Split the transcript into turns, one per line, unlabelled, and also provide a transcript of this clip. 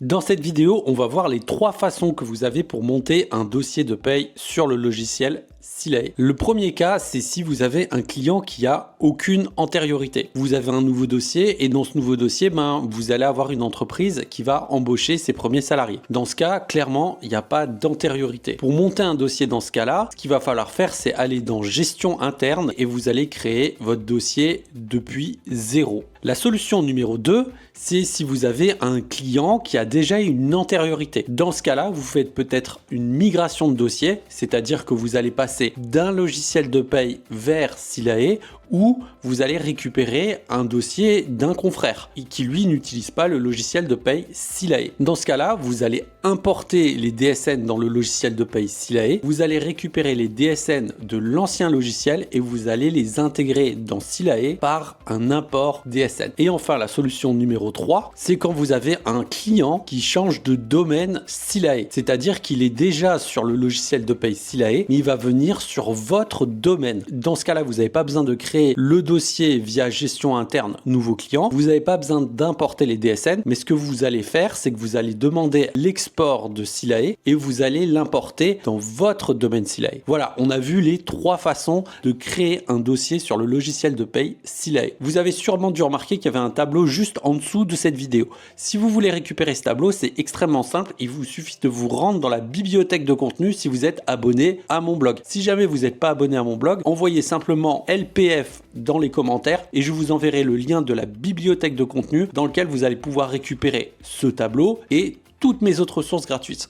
Dans cette vidéo, on va voir les 3 façons que vous avez pour monter un dossier de paye sur le logiciel Silae. Le premier cas, c'est si vous avez un client qui a aucune antériorité. Vous avez un nouveau dossier et dans ce nouveau dossier, vous allez avoir une entreprise qui va embaucher ses premiers salariés. Dans ce cas, clairement, il n'y a pas d'antériorité. Pour monter un dossier dans ce cas-là, ce qu'il va falloir faire, c'est aller dans Gestion interne et vous allez créer votre dossier depuis zéro. La solution numéro 2, c'est si vous avez un client qui a déjà une antériorité. Dans ce cas-là, vous faites peut-être une migration de dossier, c'est-à-dire que vous allez passer d'un logiciel de paye vers Silae ou vous allez récupérer un dossier d'un confrère et qui lui n'utilise pas le logiciel de paye Silae. Dans ce cas-là, vous allez importer les DSN dans le logiciel de paye Silae, vous allez récupérer les DSN de l'ancien logiciel et vous allez les intégrer dans Silae par un import DSN. Et enfin, la solution numéro 3, c'est quand vous avez un client qui change de domaine Silae, c'est-à-dire qu'il est déjà sur le logiciel de paye Silae, mais il va venir sur votre domaine. Dans ce cas-là, vous n'avez pas besoin de créer le dossier via gestion interne nouveau client, vous n'avez pas besoin d'importer les DSN, mais ce que vous allez faire, c'est que vous allez demander l'export de Silae et vous allez l'importer dans votre domaine Silae. Voilà, on a vu les 3 façons de créer un dossier sur le logiciel de paye Silae. Vous avez sûrement dû remarquer qu'il y avait un tableau juste en dessous de cette vidéo. Si vous voulez récupérer ce tableau, c'est extrêmement simple. Il vous suffit de vous rendre dans la bibliothèque de contenu si vous êtes abonné à mon blog. Si jamais vous n'êtes pas abonné à mon blog, envoyez simplement LPF dans les commentaires et je vous enverrai le lien de la bibliothèque de contenu dans lequel vous allez pouvoir récupérer ce tableau et toutes mes autres sources gratuites.